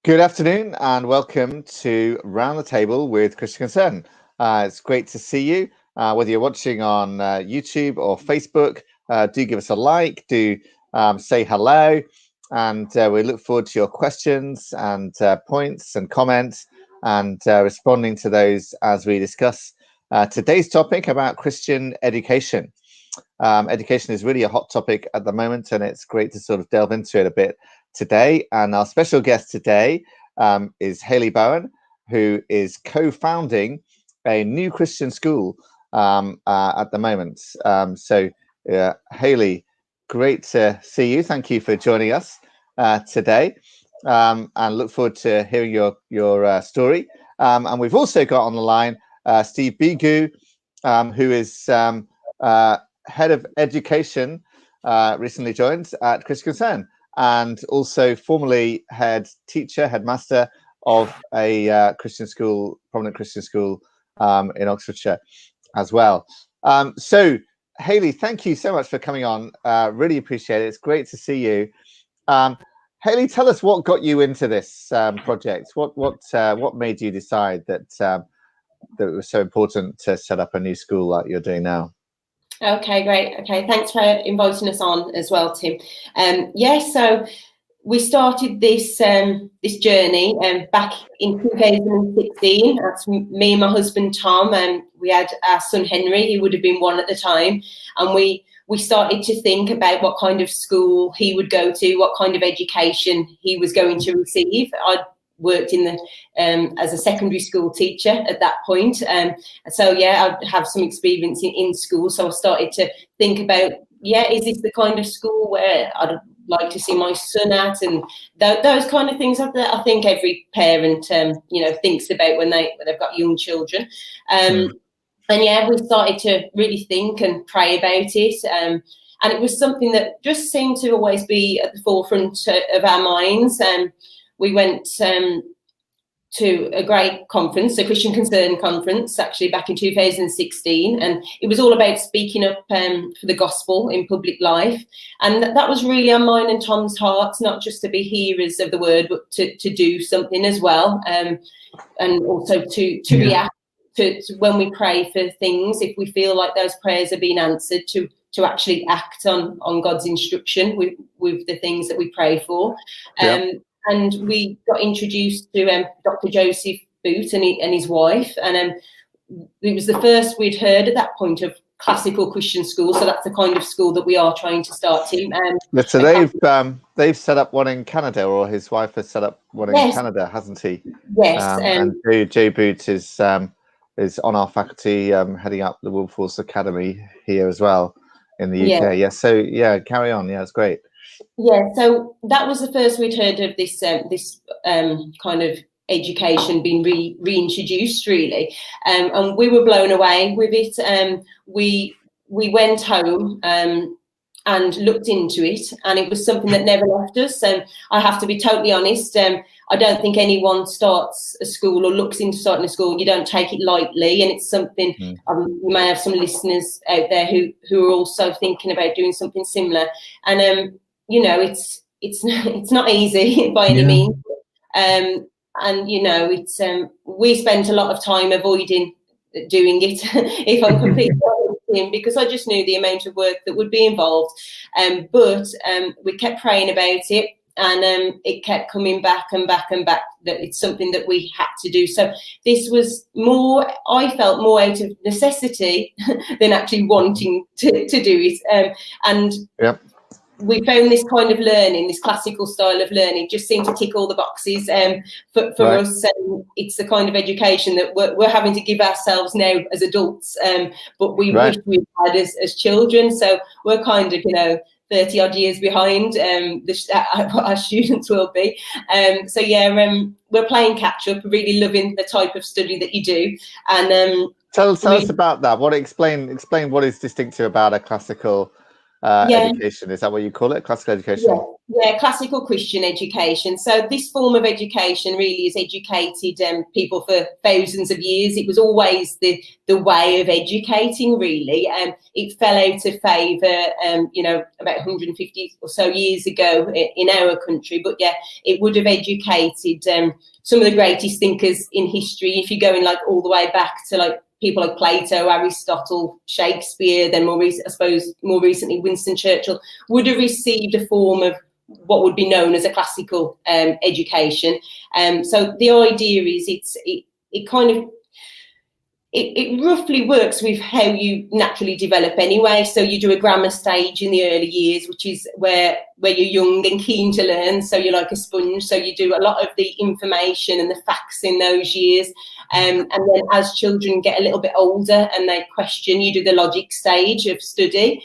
Good afternoon and welcome to Round the Table with Christian Concern. It's great to see you, whether you're watching on YouTube or Facebook. Do give us a like, do say hello, and we look forward to your questions and points and comments and responding to those as we discuss today's topic about Christian education. Education is really a hot topic at the moment, and it's great to sort of delve into it a bit today. And our special guest today is Hayley Bowen, who is co-founding a new Christian school at the moment. Hayley, great to see you. Thank you for joining us today, and look forward to hearing your story. And we've also got on the line Steve Beegoo, who is head of education, recently joined at Christian Concern, and also formerly headmaster of a Christian school, prominent Christian school in Oxfordshire as well. So, Hayley, thank you so much for coming on. Really appreciate it. It's great to see you. Hayley, tell us what got you into this project. What made you decide that it was so important to set up a new school like you're doing now? Okay, great. Okay, thanks for inviting us on as well, Tim. So we started this this journey back in 2016. That's me and my husband Tom, and we had our son Henry. He would have been 1 at the time, and we started to think about what kind of school he would go to, what kind of education he was going to receive. I'd worked in the as a secondary school teacher at that point, I have some experience in school, so I started to think about, is this the kind of school where I'd like to see my son at, and those kind of things that I think every parent thinks about when they've got young children. And we started to really think and pray about it, and it was something that just seemed to always be at the forefront of our minds. We went to a great conference, a Christian Concern conference, actually back in 2016, and it was all about speaking up for the gospel in public life, and that was really on mine and Tom's hearts, not just to be hearers of the word, but to do something as well, and also to react to when we pray for things, if we feel like those prayers are being answered, to actually act on God's instruction with the things that we pray for. And we got introduced to Dr. Joseph Boot and his wife, and it was the first we'd heard at that point of classical Christian school. So that's the kind of school that we are trying to start, Tim. So they've set up one in Canada, or his wife has set up one in Canada, hasn't he? Yes. And Joe Boot is on our faculty, heading up the Wilberforce Academy here as well in the UK. Yeah. So carry on. Yeah, it's great. Yeah, so that was the first we'd heard of this kind of education being reintroduced, really, and we were blown away with it. We went home and looked into it, and it was something that never left us. I have to be totally honest. I don't think anyone starts a school or looks into starting a school, you don't take it lightly, and it's something. You may have some listeners out there who are also thinking about doing something similar, and it's not easy by any means, and it's we spent a lot of time avoiding doing it, if I'm completely honest, because I just knew the amount of work that would be involved, but we kept praying about it, and it kept coming back and back and back that it's something that we had to do. So this was I felt more out of necessity than actually wanting to do it, we found this kind of learning, this classical style of learning, just seemed to tick all the boxes for us. It's the kind of education that we're having to give ourselves now as adults, but we wish we had as children. So we're kind of 30 odd years behind what our students will be. We're playing catch up, really loving the type of study that you do. And tell us about that. Explain what is distinctive about a classical education. Is that what you call it? Classical education? Yeah, classical Christian education. So this form of education really has educated people for thousands of years. It was always the way of educating, really. It fell out of favour, about 150 or so years ago in our country. But yeah, it would have educated some of the greatest thinkers in history. If you're going like all the way back to like people like Plato, Aristotle, Shakespeare, then more recently Winston Churchill, would have received a form of what would be known as a classical education. So the idea is it roughly works with how you naturally develop anyway. So you do a grammar stage in the early years, which is where you're young and keen to learn. So you're like a sponge. So you do a lot of the information and the facts in those years. And then as children get a little bit older and they question, you do the logic stage of study,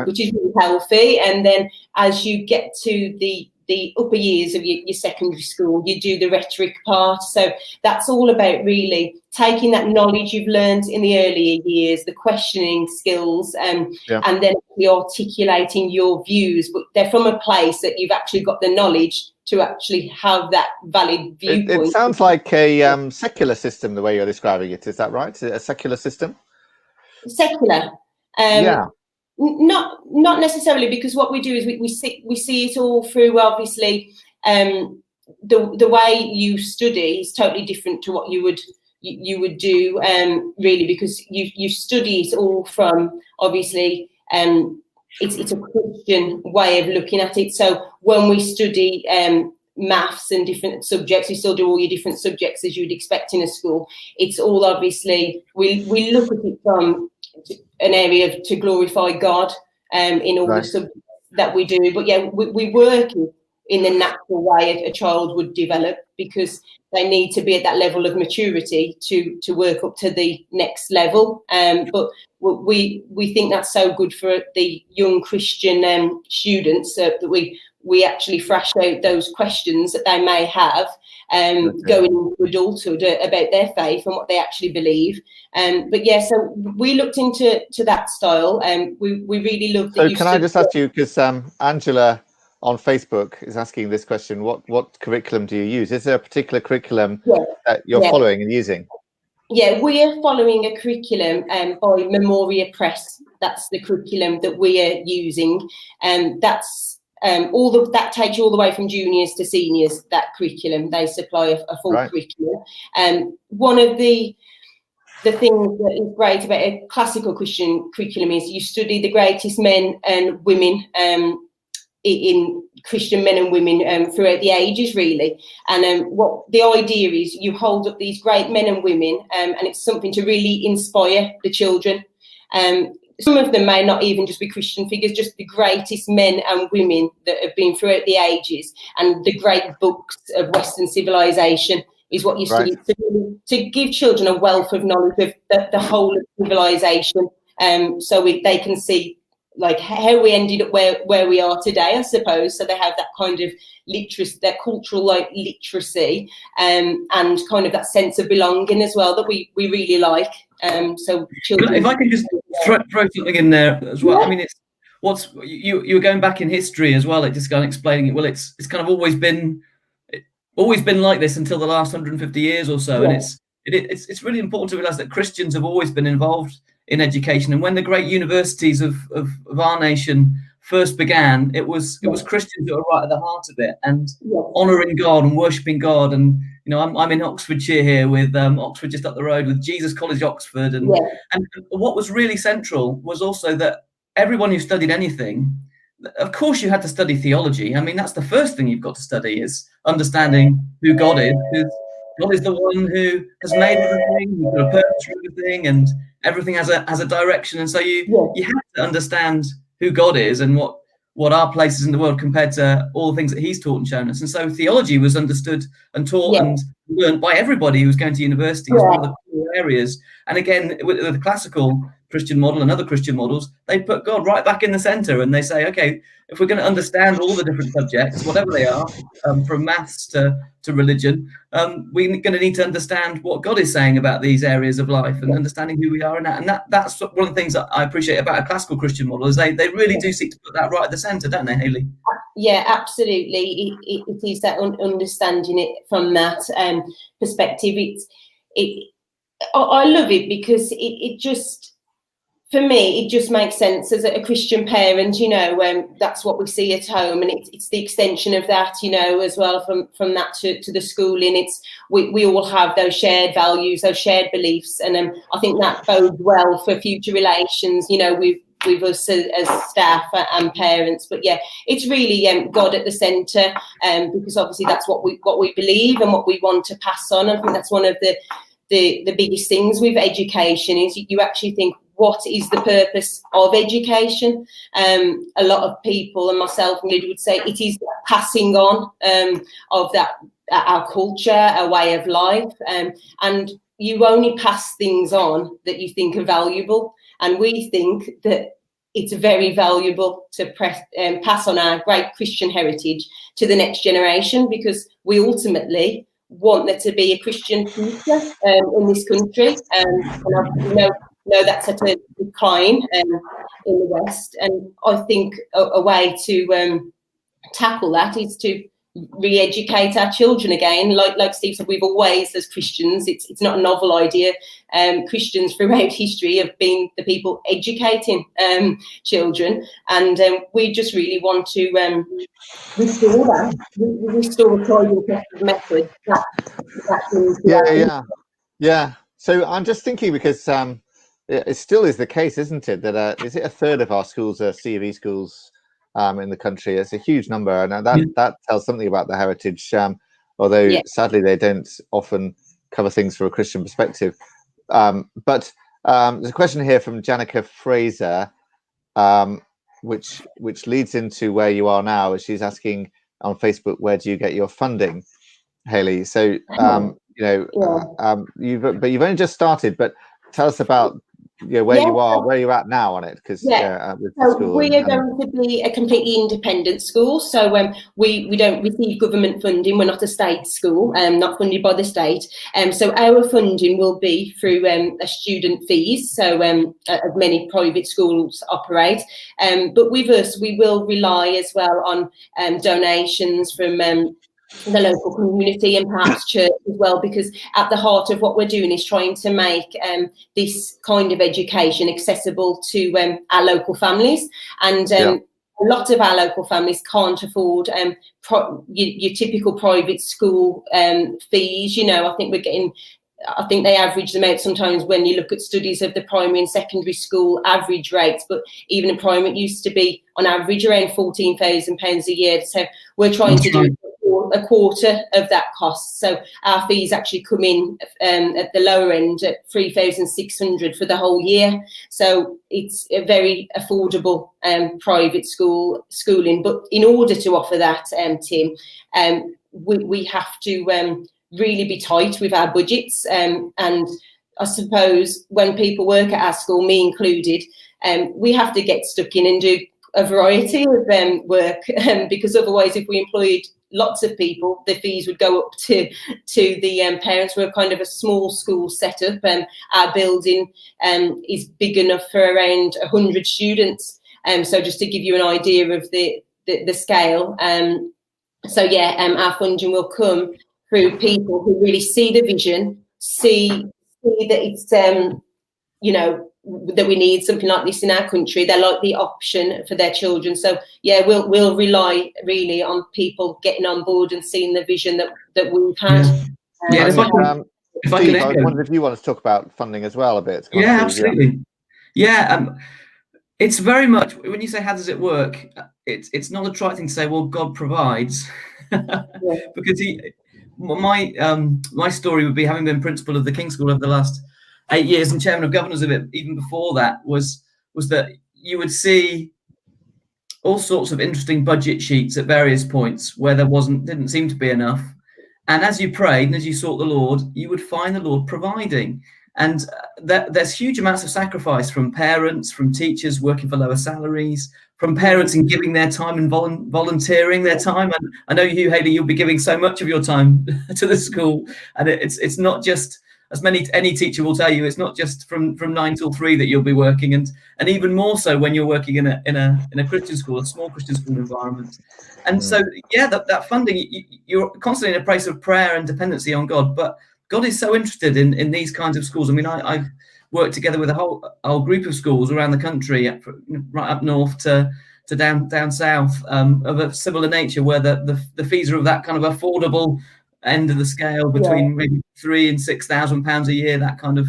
which is really healthy. And then as you get to the upper years of your secondary school, you do the rhetoric part. So that's all about really taking that knowledge you've learned in the earlier years, the questioning skills, and then articulating your views. But they're from a place that you've actually got the knowledge to actually have that valid viewpoint. It sounds like a secular system, the way you're describing it. Is that right? A secular system? Secular. Not necessarily, because what we do is we see it all through, obviously, the way you study is totally different to what you would do, really, because you study it all from, obviously, it's a Christian way of looking at it. So when we study maths and different subjects, we still do all your different subjects as you'd expect in a school. It's all, obviously, we look at it from an area to glorify God in all the subjects that we do. But yeah, we work in the natural way a child would develop, because they need to be at that level of maturity to work up to the next level. But we think that's so good for the young Christian students that we actually thrash out those questions that they may have going into adulthood about their faith and what they actually believe. But yeah, so we looked into that style, and we really loved it. So can I just ask you, because Angela on Facebook is asking this question, what curriculum do you use? Is there a particular curriculum that you're following and using? Yeah, we are following a curriculum by Memoria Press. That's the curriculum that we are using, and that's that takes you all the way from juniors to seniors. That curriculum, they supply a full curriculum. One of the things that is great about a classical Christian curriculum is you study the greatest men and women in Christian men and women throughout the ages, really. And what the idea is, you hold up these great men and women, and it's something to really inspire the children. Some of them may not even just be Christian figures, just the greatest men and women that have been throughout the ages, and the great books of Western civilization is what you study, to give children a wealth of knowledge of the whole of civilization, so they can see like how we ended up where we are today, I suppose. So they have that kind of literacy, that cultural literacy, and kind of that sense of belonging as well that we really like. So children. If I can just throw something in there as well. I mean, it's you were going back in history as well. It just kind of explaining it. Well, it's kind of always been like this until the last 150 years or so, and it's really important to realise that Christians have always been involved in education. And when the great universities of our nation first began, it was Christians that were right at the heart of it, and honouring God and worshipping God. And I'm in Oxfordshire here, with Oxford just up the road, with Jesus College, Oxford, and what was really central was also that everyone who studied anything, of course, you had to study theology. I mean, that's the first thing you've got to study, is understanding who God is, because God is the one who has made everything, who's got a purpose for everything, and everything has a direction. And so you have to understand who God is and what our place is in the world compared to all the things that he's taught and shown us. And so theology was understood and taught and learned by everybody who was going to university. It was one of the core areas. And again, with the classical, Christian model and other Christian models, they put God right back in the center, and they say, okay, if we're going to understand all the different subjects, whatever they are, from maths to religion, we're going to need to understand what God is saying about these areas of life and understanding who we are in that. And that's one of the things that I appreciate about a classical Christian model, is they really do seek to put that right at the center, don't they, Hayley? Yeah, absolutely. It is that understanding it from that perspective. I love it because it just, for me, it just makes sense as a Christian parent. That's what we see at home, and it's the extension of that, as well from that to the schooling. It's we all have those shared values, those shared beliefs, and I think that bodes well for future relations, with us as staff and parents. But yeah, it's really God at the centre, because obviously that's what we believe and what we want to pass on. I think that's one of the biggest things with education, is you actually think, what is the purpose of education? A lot of people, and myself included, would say it is passing on of that, our culture, our way of life, and you only pass things on that you think are valuable. And we think that it's very valuable to pass on our great Christian heritage to the next generation, because we ultimately want there to be a Christian future in this country. And I know that's at a decline in the West. And I think a way to tackle that is to re-educate our children again. Like Steve said, we've always, as Christians, it's not a novel idea. Christians throughout history have been the people educating children, and we just really want to restore that. Restore the tried and tested method. Yeah. So I'm just thinking, because it still is the case, isn't it, that is it a third of our schools are C of E schools in the country? It's a huge number, and that tells something about the heritage, although sadly they don't often cover things from a Christian perspective. But there's a question here from Janica Fraser, which leads into where you are now. She's asking on Facebook, where do you get your funding, Hayley? So you've only just started, but tell us about where you are, where you're at now on it, because with the school. We are going to be a completely independent school, so we don't receive government funding. We're not a state school, not funded by the state, so our funding will be through a student fees, so as many private schools operate, but with us we will rely as well on donations from the local community and perhaps church as well, because at the heart of what we're doing is trying to make this kind of education accessible to our local families. And a lot of our local families can't afford your typical private school fees. I think they average them out sometimes when you look at studies of the primary and secondary school average rates, but even in primary it used to be on average around £14,000 a year. So we're trying to do a quarter of that cost. So our fees actually come in at the lower end at £3,600 for the whole year. So it's a very affordable private schooling. But in order to offer that, Tim, we have to really be tight with our budgets. And I suppose when people work at our school, me included, we have to get stuck in and do a variety of work, because otherwise if we employed lots of people, the fees would go up to the parents. We're kind of a small school setup, and our building is big enough for around 100 students. So just to give you an idea of the scale. Our funding will come through people who really see the vision, see that it's that we need something like this in our country. They like the option for their children. So we'll rely really on people getting on board and seeing the vision that we've had. If I can I wonder if you want to talk about funding as well a bit. Absolutely. It's very much, when you say how does it work, it's not a trite thing to say, well, God provides. Because my story would be, having been principal of the King School over the last 8 years and chairman of governors of it even before that, was that you would see all sorts of interesting budget sheets at various points where didn't seem to be enough, and as you prayed and as you sought the Lord, you would find the Lord providing. And there's huge amounts of sacrifice from parents, from teachers working for lower salaries, from parents in giving their time and volunteering their time. And I know you, Hayley, you'll be giving so much of your time to the school, and it's not just, as any teacher will tell you, it's not just from 9 till 3 that you'll be working, and even more so when you're working in a Christian school, a small Christian school environment. And so, yeah, that funding, you're constantly in a place of prayer and dependency on God, but God is so interested in these kinds of schools. I mean, I've worked together with a whole group of schools around the country, right up north to down south, of a similar nature, where the fees are of that kind of affordable end of the scale, between maybe £3,000 and £6,000 a year, that kind of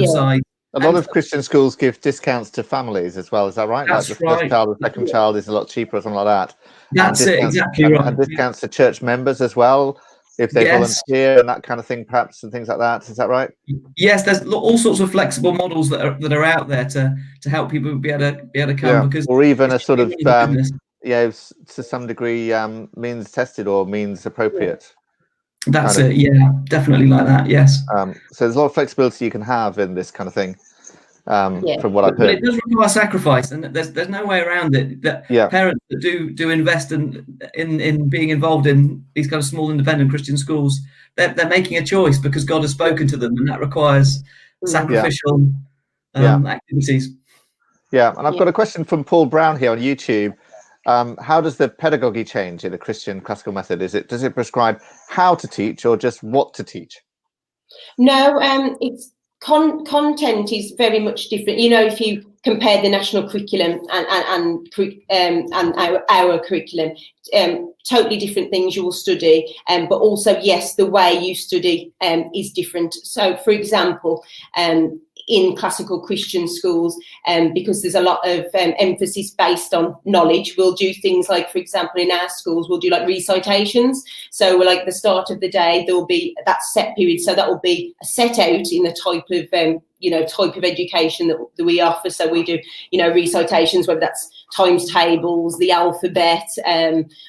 size. A lot of Christian schools give discounts to families as well. Is that right? That's like the right. First child, the second child is a lot cheaper or something like that. That's it, exactly right. And discounts to church members as well, if they volunteer and that kind of thing, perhaps, and things like that. Is that right? Yes, there's all sorts of flexible models that are out there to help people be able to come, because, or even a sort of to some degree means tested or means appropriate. That's it. Yeah, definitely like that. Yes. So there's a lot of flexibility you can have in this kind of thing. From what I've heard, but it does require sacrifice, and there's no way around it. That parents that do invest in being involved in these kind of small independent Christian schools, they're making a choice because God has spoken to them, and that requires sacrificial activities. Yeah, and I've got a question from Paul Brown here on YouTube. How does the pedagogy change in the Christian classical method? Does it prescribe how to teach or just what to teach? No, it's content is very much different. You know, if you compare the national curriculum and our curriculum, totally different things you will study. But also, yes, the way you study is different. So, for example, in classical Christian schools, because there's a lot of emphasis based on knowledge, we'll do things like, for example, in our schools, we'll do like recitations. So we're like the start of the day, there'll be that set period. So that will be set out in the type of education that we offer. So we do, recitations, whether that's times tables, the alphabet,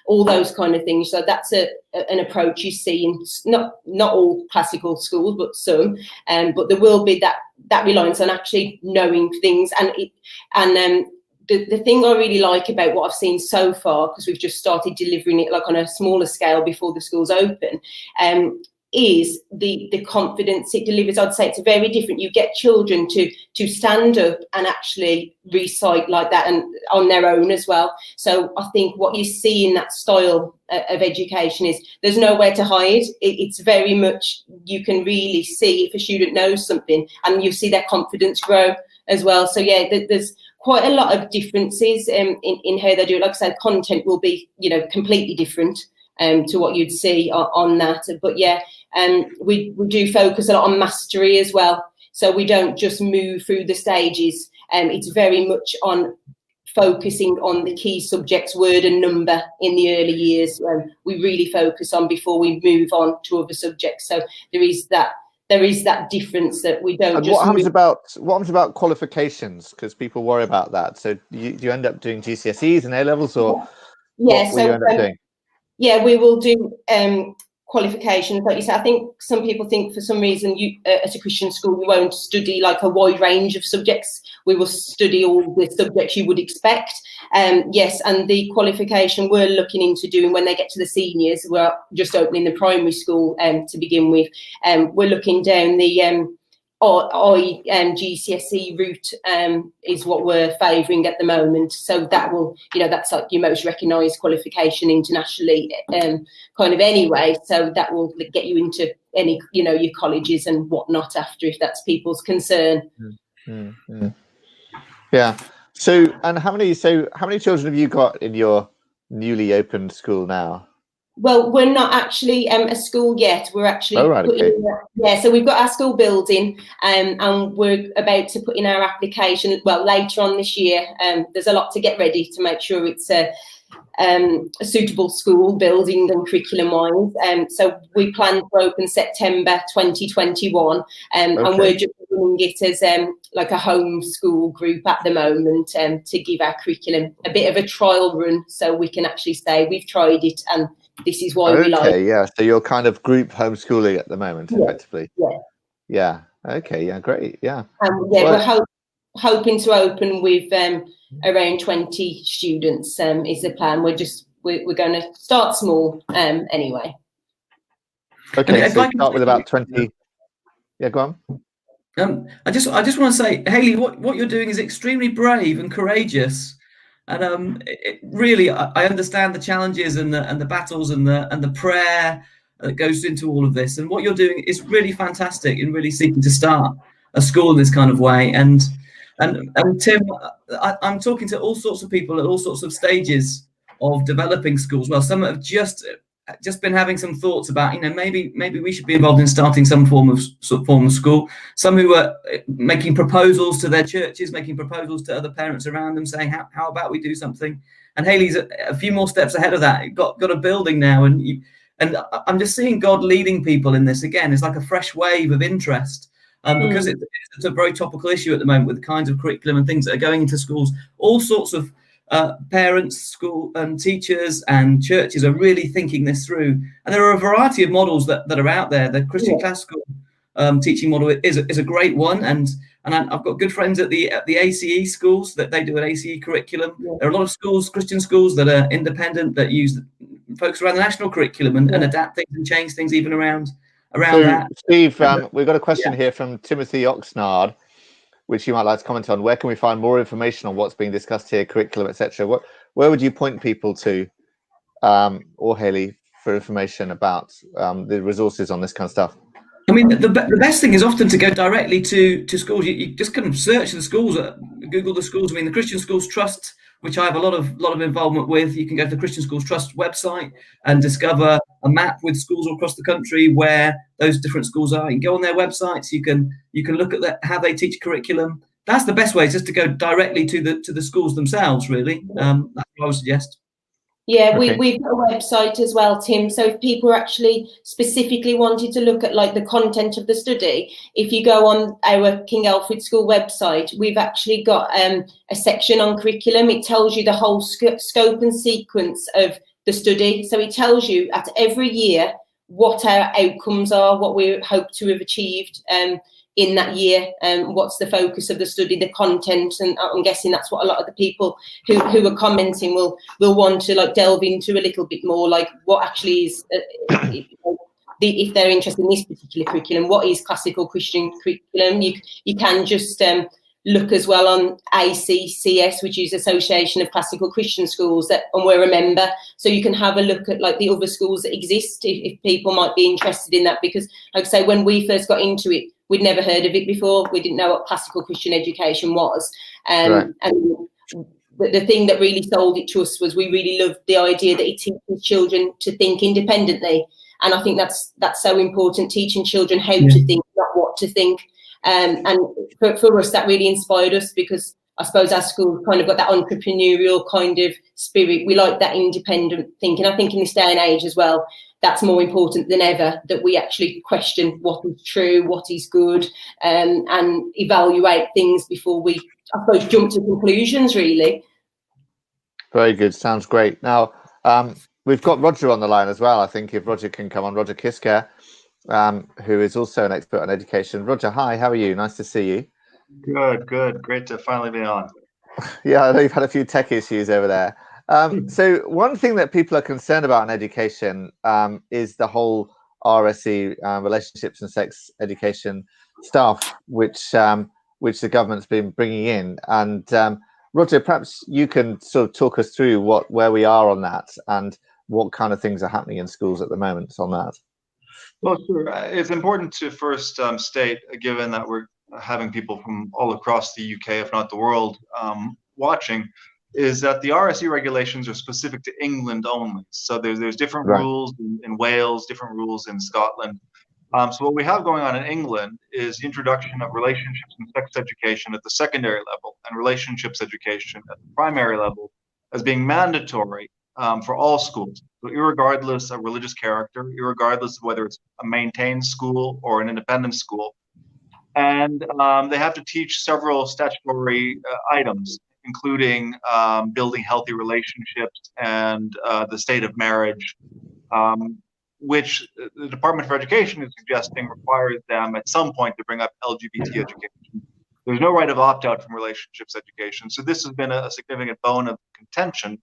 all those kind of things. So that's an approach you see in not all classical schools, but some. But there will be that reliance on actually knowing things. And the thing I really like about what I've seen so far, because we've just started delivering it like on a smaller scale before the school's open, is the confidence it delivers. I'd say it's very different. You get children to stand up and actually recite like that, and on their own as well. So I think what you see in that style of education is there's nowhere to hide. It's very much, you can really see if a student knows something, and you see their confidence grow as well. So yeah, there's quite a lot of differences in how they do it. Like I said, content will be completely different to what you'd see on that. But yeah, we do focus a lot on mastery as well. So we don't just move through the stages. It's very much on focusing on the key subjects, word and number in the early years. We really focus on before we move on to other subjects. So there is that difference that we don't. And just what happens about qualifications? Because people worry about that. So do you end up doing GCSEs and A levels, or what will you end up doing? Yeah, we will do qualifications, like you said. I think some people think for some reason you, at a Christian school, you won't study like a wide range of subjects. We will study all the subjects you would expect. Yes, and the qualification we're looking into doing when they get to the seniors, we're just opening the primary school to begin with. We're looking down the GCSE route is what we're favouring at the moment. So that will, that's like your most recognised qualification internationally, kind of anyway. So that will get you into any, your colleges and whatnot after, if that's people's concern. Mm-hmm. Yeah. So how many children have you got in your newly opened school now? Well, we're not actually a school yet. We're actually so we've got our school building, and we're about to put in our application. Well, later on this year. There's a lot to get ready to make sure it's a suitable school building and curriculum-wise. So we plan to open September 2021, and we're just doing it as like a home school group at the moment, to give our curriculum a bit of a trial run, so we can actually say we've tried it and this is why we like it. Yeah. So you're kind of group homeschooling at the moment, effectively. Yeah. Okay, yeah, great, yeah. Yeah, Well, we're hoping to open with around 20 students is the plan. We're going to start small anyway. okay, If so I can start with about 20. Yeah, go on. I just want to say, Hayley, what you're doing is extremely brave and courageous, and really, I understand the challenges and the battles and the prayer that goes into all of this. And what you're doing is really fantastic in really seeking to start a school in this kind of way. And Tim, I'm talking to all sorts of people at all sorts of stages of developing schools. Well, some have just been having some thoughts about, maybe we should be involved in starting some form of school. Some who are making proposals to their churches, making proposals to other parents around them, saying how about we do something. And Hayley's a few more steps ahead of that. Got a building now, and I'm just seeing God leading people in this again. It's like a fresh wave of interest. Because it's a very topical issue at the moment with the kinds of curriculum and things that are going into schools. All sorts of parents, school and teachers and churches are really thinking this through. And there are a variety of models that are out there. The Christian classical teaching model is a great one. And I've got good friends at the ACE schools that they do an ACE curriculum. Yeah. There are a lot of schools, Christian schools, that are independent, that use focus around the national curriculum and adapt things and change things even around that. Steve, we've got a question here from Timothy Oxnard, which you might like to comment on. Where can we find more information on what's being discussed here, curriculum, etc.? Where would you point people to, or Hayley, for information about the resources on this kind of stuff? I mean, the best thing is often to go directly to schools. You just kind of search the schools, Google the schools. I mean, the Christian Schools Trust, which I have a lot of involvement with. You can go to the Christian Schools Trust website and discover a map with schools all across the country where those different schools are. You can go on their websites. You can look at how they teach curriculum. That's the best way, just to go directly to the schools themselves. Really, that's what I would suggest. Yeah, okay. We've got a website as well, Tim. So if people are actually specifically wanted to look at like the content of the study, if you go on our King Alfred School website, we've actually got a section on curriculum. It tells you the whole scope and sequence of the study. So it tells you at every year what our outcomes are, what we hope to have achieved in that year, what's the focus of the study, the content, and I'm guessing that's what a lot of the people who are commenting will want to like delve into a little bit more, like what actually is, if they're interested in this particular curriculum, what is classical Christian curriculum. You can just look as well on ACCS, which is Association of Classical Christian Schools, and we're a member, so you can have a look at like the other schools that exist if people might be interested in that, because like I say, when we first got into it, we'd never heard of it before. We didn't know what classical Christian education was. Right. And the thing that really sold it to us was we really loved the idea that it teaches children to think independently. And I think that's so important, teaching children how to think, not what to think. And for us, that really inspired us, because I suppose our school kind of got that entrepreneurial kind of spirit. We like that independent thinking. I think in this day and age as well, that's more important than ever, that we actually question what is true, what is good, and evaluate things before we, I suppose, jump to conclusions, really. Very good. Sounds great. Now, we've got Roger on the line as well. I think if Roger can come on, Roger Kiska, who is also an expert on education. Roger, hi, how are you? Nice to see you. Good. Great to finally be on. Yeah, I know you've had a few tech issues over there. So one thing that people are concerned about in education is the whole RSE, relationships and sex education stuff, which the government's been bringing in. And Roger, perhaps you can sort of talk us through where we are on that and what kind of things are happening in schools at the moment on that. Well, sure. It's important to first state, given that we're having people from all across the UK, if not the world, watching, is that the RSE regulations are specific to England only. So there's different rules in Wales, different rules in Scotland. So what we have going on in England is the introduction of relationships and sex education at the secondary level and relationships education at the primary level as being mandatory for all schools. So irregardless of religious character, irregardless of whether it's a maintained school or an independent school. And they have to teach several statutory items, including building healthy relationships and the state of marriage, which the Department for Education is suggesting requires them at some point to bring up LGBT education. There's no right of opt-out from relationships education. So this has been a significant bone of contention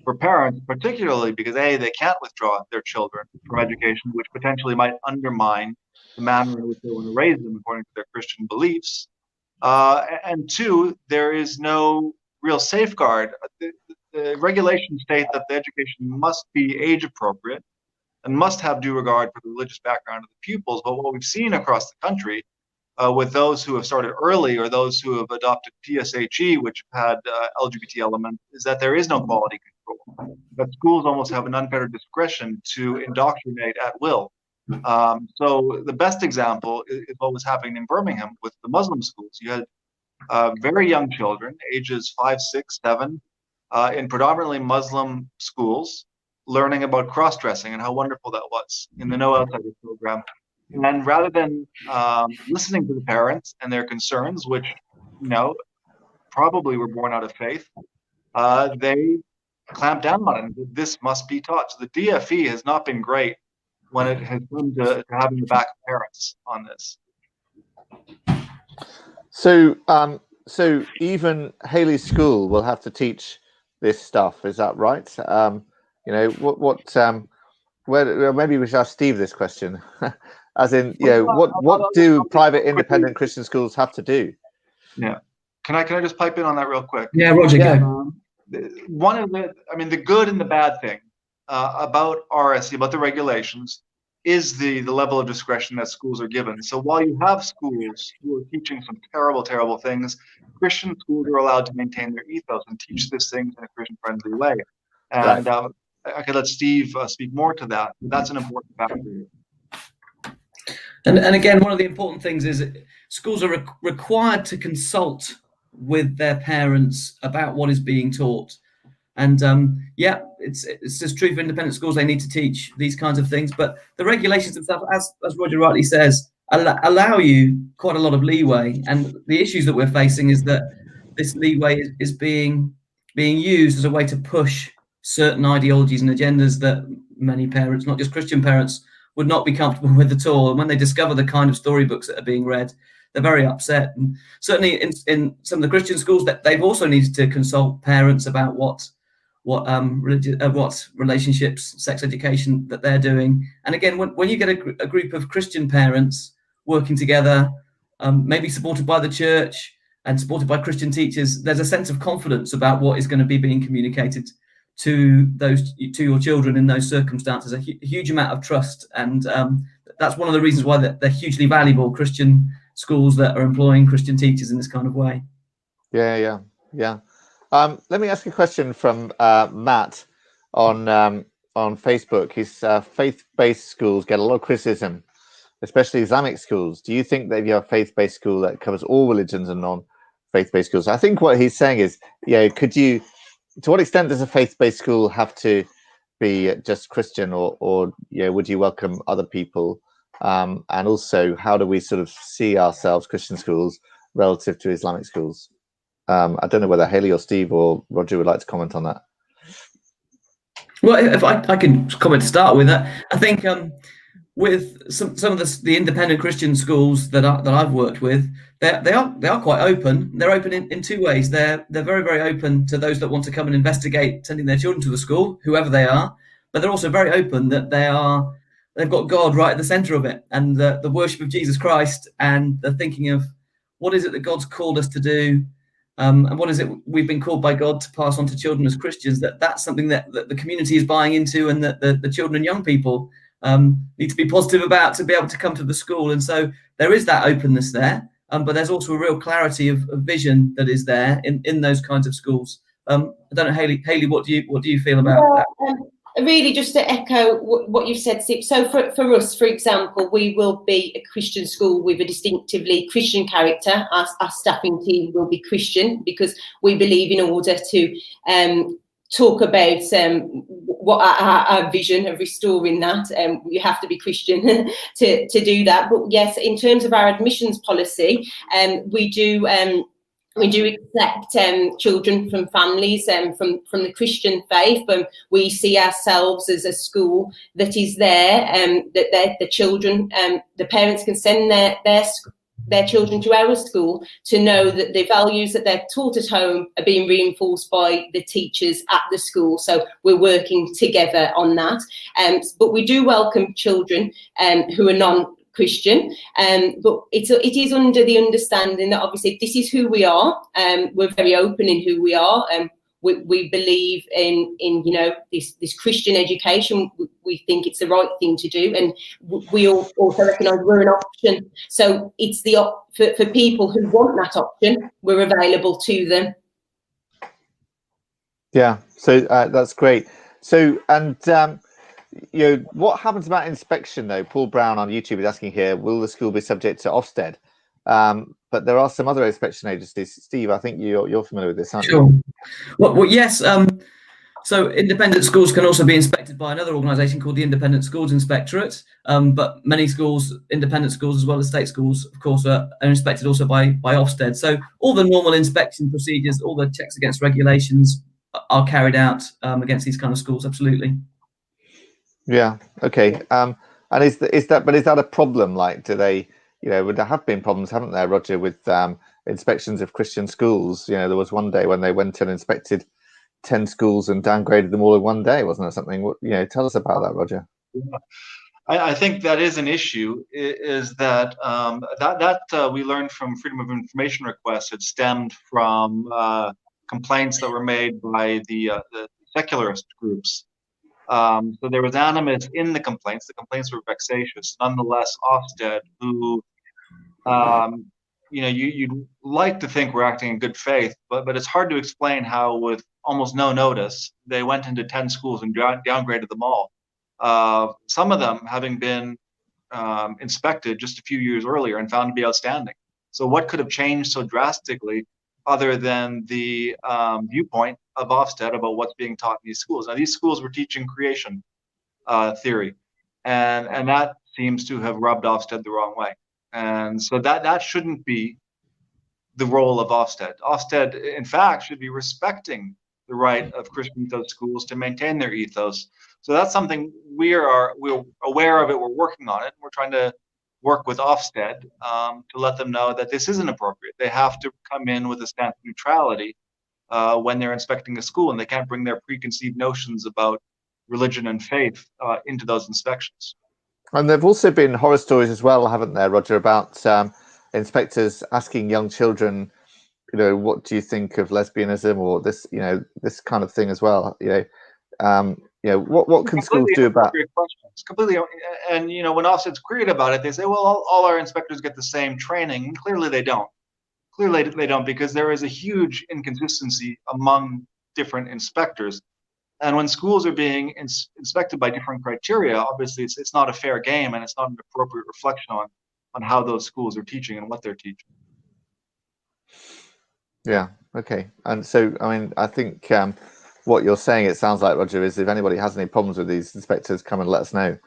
for parents, particularly because A, they can't withdraw their children from education, which potentially might undermine the manner in which they want to raise them according to their Christian beliefs. And two, there is no real safeguard. The regulations state that the education must be age appropriate and must have due regard for the religious background of the pupils. But what we've seen across the country with those who have started early or those who have adopted PSHE, which had LGBT elements, is that there is no quality control. That schools almost have an unfettered discretion to indoctrinate at will. So the best example is what was happening in Birmingham with the Muslim schools. You had very young children, ages 5, 6, 7, in predominantly Muslim schools, learning about cross-dressing and how wonderful that was in the No Outsiders program. And rather than listening to the parents and their concerns, which, you know, probably were born out of faith, they clamped down on it. This must be taught. So the DFE has not been great when it has come to having the back of parents on this. So, so even Hayley School will have to teach this stuff. Is that right? You know, where maybe we should ask Steve this question. As in, you know, what do private independent Christian schools have to do? Yeah. Can I just pipe in on that real quick? Yeah, Roger, go. One of the good and the bad thing about RSE, about the regulations, is the level of discretion that schools are given. So while you have schools who are teaching some terrible, terrible things, Christian schools are allowed to maintain their ethos and teach these things in a Christian-friendly way. And right. I could let Steve speak more to that. That's an important factor. And again, one of the important things is schools are required to consult with their parents about what is being taught. And yeah, it's just true for independent schools. They need to teach these kinds of things, but the regulations themselves, as Roger rightly says, allow you quite a lot of leeway. And the issues that we're facing is that this leeway is being used as a way to push certain ideologies and agendas that many parents, not just Christian parents, would not be comfortable with at all. And when they discover the kind of storybooks that are being read, they're very upset. And certainly in some of the Christian schools, that they've also needed to consult parents about what relationships, sex education that they're doing. And again, when you get a group of Christian parents working together, maybe supported by the church and supported by Christian teachers, there's a sense of confidence about what is going to be being communicated to your children in those circumstances. A huge amount of trust, and that's one of the reasons why they're hugely valuable, Christian schools that are employing Christian teachers in this kind of way. Yeah. Let me ask you a question from Matt on Facebook. His faith-based schools get a lot of criticism, especially Islamic schools. Do you think that if you have a faith-based school that covers all religions and non-faith-based schools? I think what he's saying is, to what extent does a faith-based school have to be just Christian, or would you welcome other people? And also, how do we sort of see ourselves, Christian schools, relative to Islamic schools? I don't know whether Hayley or Steve or Roger would like to comment on that. Well, if I can comment to start with that, I think with some of the independent Christian schools that I've worked with, they are quite open. They're open in two ways. They're very, very open to those that want to come and investigate sending their children to the school, whoever they are. But they're also very open that they've got God right at the centre of it, and the worship of Jesus Christ, and the thinking of what is it that God's called us to do, and what is it we've been called by God to pass on to children as Christians. That's something that the community is buying into, and that the children and young people need to be positive about to be able to come to the school. And so there is that openness there, but there's also a real clarity of vision that is there in those kinds of schools. I don't know, Hayley, what do you feel about that? Really, just to echo what you've said, Steve. So for us, for example, we will be a Christian school with a distinctively Christian character. Our staffing team will be Christian, because we believe in order to talk about what our vision of restoring that, you have to be Christian to do that. But yes, in terms of our admissions policy, we do We do accept children from families from the Christian faith, but we see ourselves as a school that is there, that the children, the parents can send their children to our school to know that the values that they're taught at home are being reinforced by the teachers at the school. So we're working together on that. But we do welcome children who are non-Christian, but it is under the understanding that obviously this is who we are. We're very open in who we are. We believe in this Christian education. We think it's the right thing to do, and we also recognise we're an option. So it's for people who want that option, we're available to them. Yeah, so that's great. So what happens about inspection though? Paul Brown on YouTube is asking here: will the school be subject to Ofsted? But there are some other inspection agencies. Steve, I think you're familiar with this, aren't you? Well, yes. So independent schools can also be inspected by another organisation called the Independent Schools Inspectorate. But many schools, independent schools as well as state schools, of course, are inspected also by Ofsted. So all the normal inspection procedures, all the checks against regulations are carried out against these kind of schools. Absolutely. Yeah. Okay. And is that a problem? Like, do they? There have been problems, haven't there, Roger, with inspections of Christian schools? There was one day when they went and inspected 10 schools and downgraded them all in one day, wasn't there? Something. Tell us about that, Roger. Yeah. I think that is an issue. Is that that we learned from Freedom of Information requests. It stemmed from complaints that were made by the secularist groups. So there was animus in the complaints. The complaints were vexatious. Nonetheless, Ofsted, who, you'd like to think we're acting in good faith, but it's hard to explain how, with almost no notice, they went into 10 schools and downgraded them all. Some of them having been inspected just a few years earlier and found to be outstanding. So what could have changed so drastically, other than the viewpoint of Ofsted about what's being taught in these schools? Now, these schools were teaching creation theory, and that seems to have rubbed Ofsted the wrong way. And so that shouldn't be the role of Ofsted. Ofsted, in fact, should be respecting the right of Christian ethos schools to maintain their ethos. So that's something we're aware of it. We're working on it. We're trying to work with Ofsted to let them know that this isn't appropriate. They have to come in with a stance of neutrality when they're inspecting a school, and they can't bring their preconceived notions about religion and faith into those inspections. And there've also been horror stories as well, haven't there, Roger, about inspectors asking young children, what do you think of lesbianism, or this, this kind of thing as well. What can schools do about questions? Completely. And when Ofsted's queried about it, they say, well, all our inspectors get the same training. And clearly they don't. Clearly they don't, because there is a huge inconsistency among different inspectors. And when schools are being inspected by different criteria, obviously it's not a fair game, and it's not an appropriate reflection on how those schools are teaching and what they're teaching. Yeah. Okay. And so, I think what you're saying, it sounds like, Roger, is if anybody has any problems with these inspectors, come and let us know.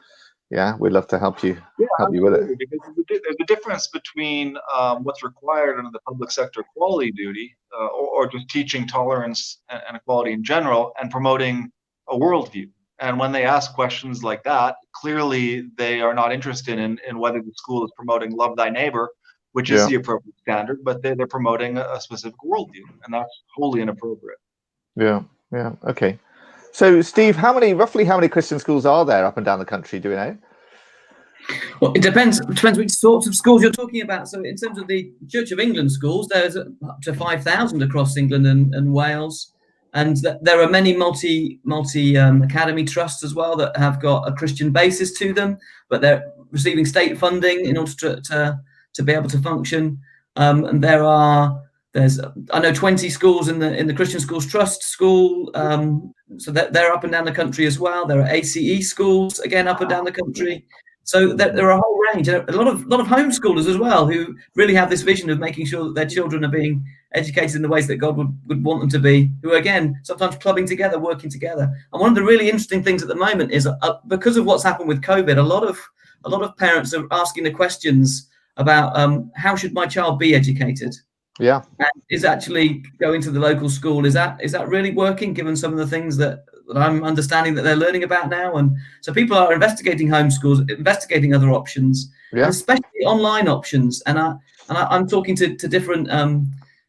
Yeah, we'd love to help you. Help you with it. Because there's a difference between what's required under the public sector quality duty, or just teaching tolerance and equality in general, and promoting a worldview. And when they ask questions like that, clearly they are not interested in whether the school is promoting love thy neighbor, which is the appropriate standard, but they're promoting a specific worldview, and that's wholly inappropriate. Yeah. Yeah. Okay. So, Steve, roughly how many Christian schools are there up and down the country? Do we know? Well, it depends. It depends which sorts of schools you're talking about. So, in terms of the Church of England schools, there's up to 5,000 across England and Wales, and there are many multi academy trusts as well that have got a Christian basis to them, but they're receiving state funding in order to be able to function. And there's I know 20 schools in the Christian Schools Trust school, so they're up and down the country as well. There are ACE schools again up and down the country. So there are a whole range, a lot of homeschoolers as well, who really have this vision of making sure that their children are being educated in the ways that God would want them to be. Who are, again, sometimes clubbing together, working together. And one of the really interesting things at the moment is because of what's happened with COVID, a lot of parents are asking the questions about how should my child be educated. Yeah. and is actually going to the local school. Is that really working, given some of the things that I'm understanding that they're learning about now? And so people are investigating homeschools, investigating other options, Yeah. and especially online options. And I'm talking to different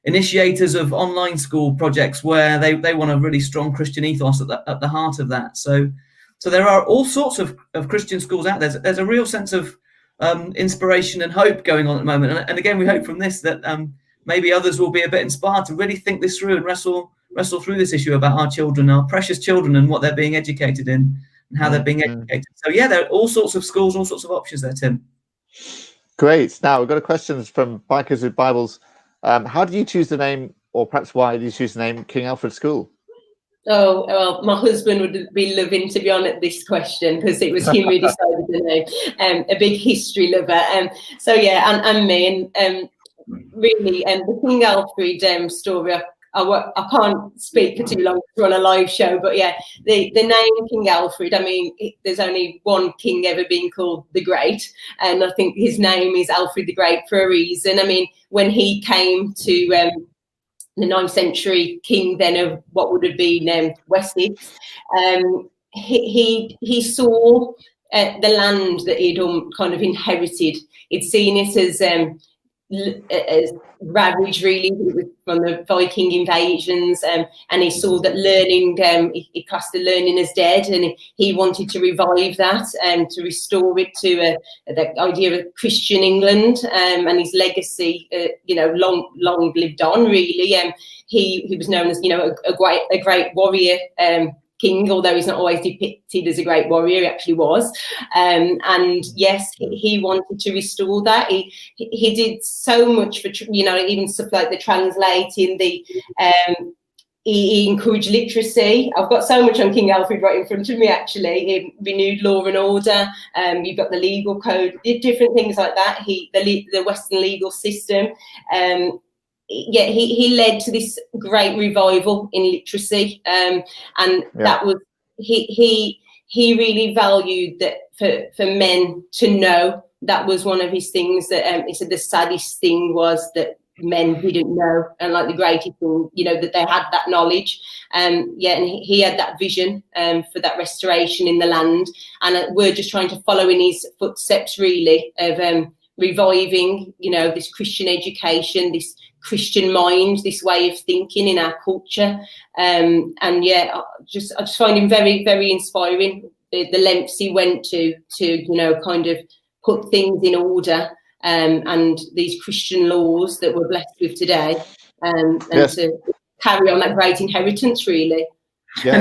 initiators of online school projects where they want a really strong Christian ethos at the heart of that. So there are all sorts of Christian schools out there. There's a real sense of inspiration and hope going on at the moment. And again, we hope from this that maybe others will be a bit inspired to really think this through and wrestle through this issue about our children, our precious children, and what they're being educated in and how they're being educated. So yeah, there are all sorts of schools, all sorts of options there, Tim. Great. Now we've got a question from Bikers with Bibles. How did you choose the name, or perhaps why did you choose the name King Alfred School? Oh, well, my husband would be loving to be on at this question, because it was him who decided the name. A big history lover. So yeah, and me, and really, the King Alfred story, I can't speak for too long to run a live show, but yeah, the name King Alfred, I mean, there's only one king ever being called the Great, and I think his name is Alfred the Great for a reason. I mean, when he came to the 9th century king then of what would have been Wessex, he saw the land that he'd kind of inherited. He'd seen it as ravaged, really, from the Viking invasions, and he saw that learning, he classed the learning as dead, and he wanted to revive that and to restore it to the idea of Christian England, and his legacy, long lived on, really. He was known as, a great warrior king, although he's not always depicted as a great warrior. He actually was, and yes, he wanted to restore that. He did so much for, even stuff like the translating, he encouraged literacy. I've got so much on King Alfred right in front of me, actually. He renewed law and order. You've got the legal code, different things like that. The Western legal system. Yeah, he led to this great revival in literacy, and that was he really valued that for men to know. That was one of his things, that he said the saddest thing was that men didn't know, and like the greatest thing, that they had that knowledge. And he had that vision for that restoration in the land, and we're just trying to follow in his footsteps, really, of reviving, this Christian education, this Christian mind, this way of thinking in our culture. And yeah, I just find him very, very inspiring. The lengths he went to kind of put things in order, and these Christian laws that we're blessed with today, and to carry on that great inheritance, really.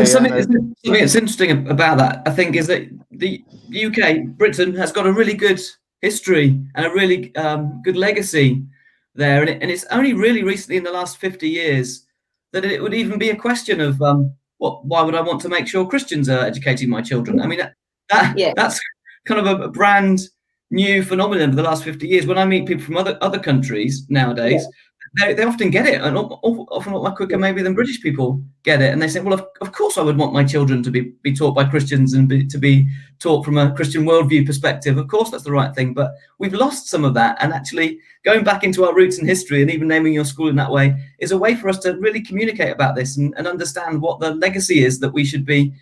Something that's interesting about that, I think, is that the UK, Britain, has got a really good history and a really good legacy there, and it's only really recently, in the last 50 years, that it would even be a question of why would I want to make sure Christians are educating my children? I mean, that's kind of a brand new phenomenon of the last 50 years. When I meet people from other countries nowadays, they often get it, and often a lot quicker maybe than British people get it. And they say, well, of course I would want my children to be taught by Christians and to be taught from a Christian worldview perspective. Of course, that's the right thing. But we've lost some of that. And actually going back into our roots and history, and even naming your school in that way, is a way for us to really communicate about this and understand what the legacy is that we should be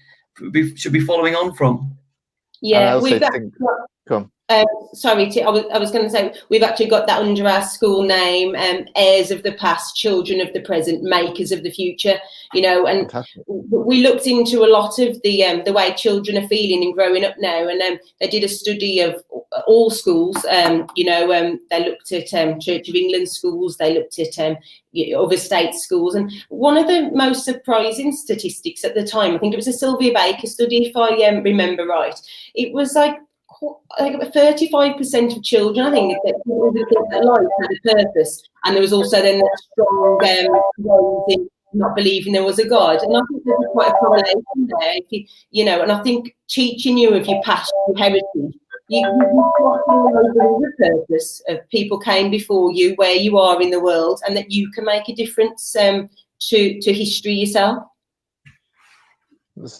following on from. Yeah, sorry, I was going to say, we've actually got that under our school name, heirs of the past, children of the present, makers of the future, and we looked into a lot of the way children are feeling and growing up now, and they did a study of all schools. They looked at Church of England schools, they looked at other state schools, and one of the most surprising statistics at the time, I think it was a Sylvia Baker study, if I remember right, it was like 35% of children, I think, that life had a purpose, and there was also then that strong in not believing there was a God. And I think there's quite a correlation there. And I think teaching you of your past, your heritage, you've got to know the purpose of people came before you, where you are in the world, and that you can make a difference to history yourself.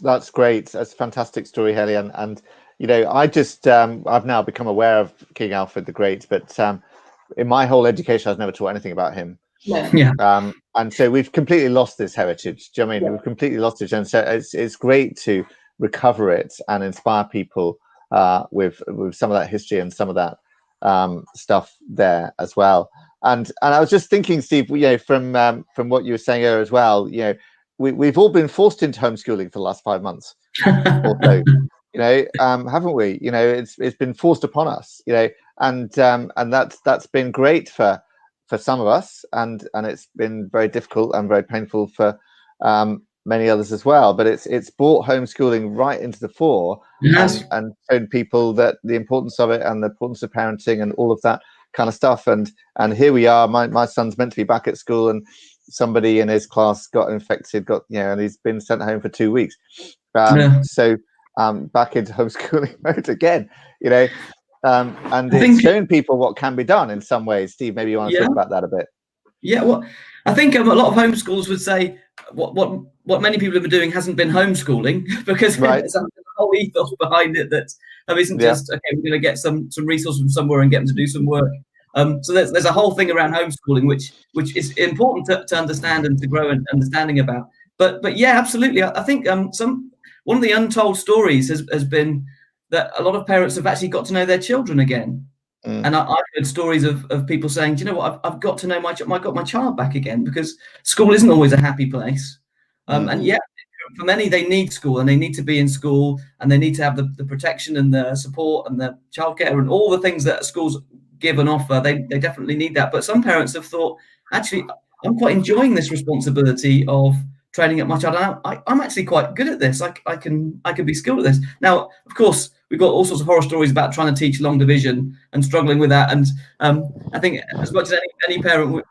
That's great. That's a fantastic story, Hayley, and I just I've now become aware of King Alfred the Great, but in my whole education, I was never taught anything about him. No. Yeah. And so we've completely lost this heritage. Do you know what I mean? Yeah. We've completely lost it, and so it's great to recover it and inspire people with some of that history and some of that stuff there as well. And I was just thinking, Steve, from what you were saying earlier as well, we've all been forced into homeschooling for the last 5 months or so, haven't we? It's been forced upon us, and that's been great for some of us, and it's been very difficult and very painful for many others as well. But it's brought homeschooling right into the fore, Yes. and shown people that the importance of it and the importance of parenting and all of that kind of stuff. And here we are. My son's meant to be back at school, and somebody in his class got infected, and he's been sent home for 2 weeks. So back into homeschooling mode again, and it's shown people what can be done in some ways. Steve, maybe you want to talk about that a bit. Yeah, well, I think a lot of homeschoolers would say what many people have been doing hasn't been homeschooling, because there's a whole ethos behind it that isn't just, okay, we're going to get some resources from somewhere and get them to do some work. So there's a whole thing around homeschooling which is important to understand and to grow an understanding about. But yeah, absolutely. I think one of the untold stories has been that a lot of parents have actually got to know their children again. And I've heard stories of people saying, do you know what, I've got to know my child back again, because school isn't always a happy place. And yeah, for many, they need school, and they need to be in school, and they need to have the protection and the support and the childcare and all the things that schools give and offer. They definitely need that. But some parents have thought, actually, I'm quite enjoying this responsibility of training up my child. I'm actually quite good at this. I can be skilled at this. Now, of course, we've got all sorts of horror stories about trying to teach long division and struggling with that. And I think as much as any parent would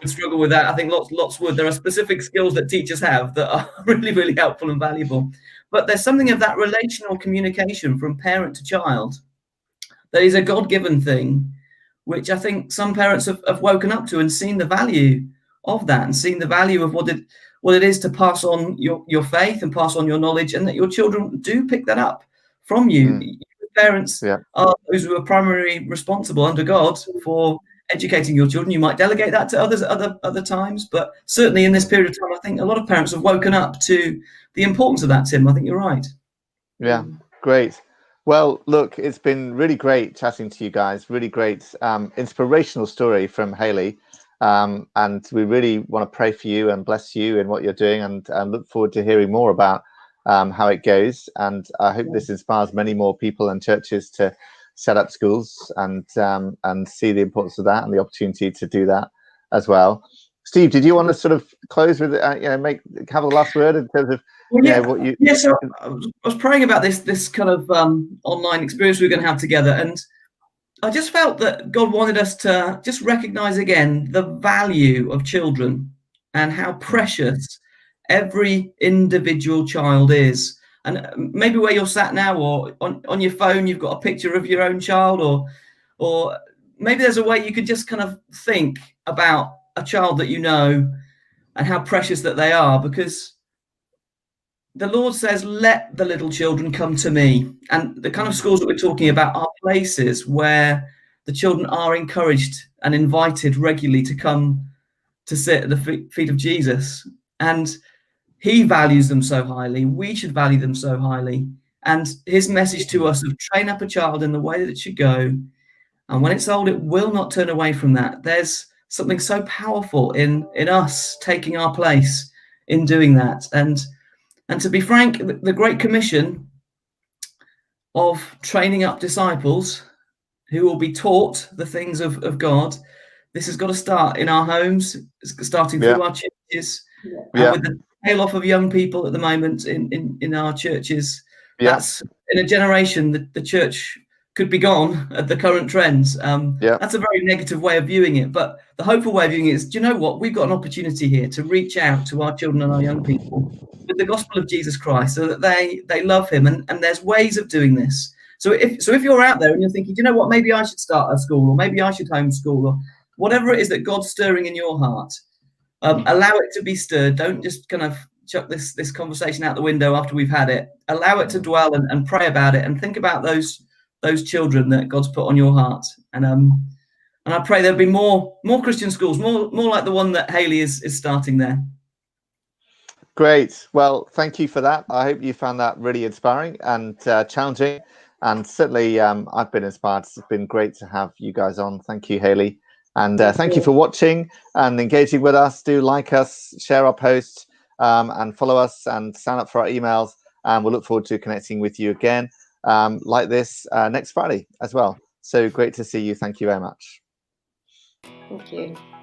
struggle with that, I think lots would. There are specific skills that teachers have that are really, really helpful and valuable. But there's something of that relational communication from parent to child that is a God-given thing, which I think some parents have woken up to and seen the value of that, and seen the value of what it is to pass on your faith and pass on your knowledge, and that your children do pick that up from you. Parents are those who are primarily responsible under God for educating your children. You might delegate that to others at other times, but certainly in this period of time, I think a lot of parents have woken up to the importance of that, Tim. I think you're right. Yeah, great. Well, look, it's been really great chatting to you guys. Really great, inspirational story from Hayley. And we really want to pray for you and bless you in what you're doing, and look forward to hearing more about how it goes. And I hope this inspires many more people and churches to set up schools and see the importance of that and the opportunity to do that as well. Steve, did you want to sort of close with have the last word in terms of what you? Yeah, so I was praying about this kind of online experience we're going to have together, and I just felt that God wanted us to just recognize again the value of children and how precious every individual child is. And maybe where you're sat now, or on your phone, you've got a picture of your own child, or maybe there's a way you could just kind of think about a child that you know and how precious that they are, because the Lord says, let the little children come to me. And the kind of schools that we're talking about are places where the children are encouraged and invited regularly to come to sit at the feet of Jesus. And he values them so highly. We should value them so highly. And his message to us of train up a child in the way that it should go, and when it's old, it will not turn away from that. There's something so powerful in us taking our place in doing that. And to be frank, the Great Commission of training up disciples who will be taught the things of God, this has got to start in our homes, starting through our churches, with the tail off of young people at the moment in our churches. That's in a generation that the church could be gone at the current trends. That's a very negative way of viewing it, but the hopeful way of viewing it is, do you know what? We've got an opportunity here to reach out to our children and our young people with the gospel of Jesus Christ, so that they love him, and there's ways of doing this. So if you're out there and you're thinking, do you know what, maybe I should start a school, or maybe I should homeschool, or whatever it is that God's stirring in your heart, allow it to be stirred. Don't just kind of chuck this conversation out the window after we've had it. Allow it to dwell and pray about it, and think about those children that God's put on your heart. And And I pray there'll be more Christian schools, more like the one that Hayley is starting there. Great. Well, thank you for that. I hope you found that really inspiring and challenging. And certainly I've been inspired. It's been great to have you guys on. Thank you, Hayley. And thank you for watching and engaging with us. Do like us, share our posts, and follow us and sign up for our emails. And we'll look forward to connecting with you again like this next Friday as well. So great to see you. Thank you very much. Thank you.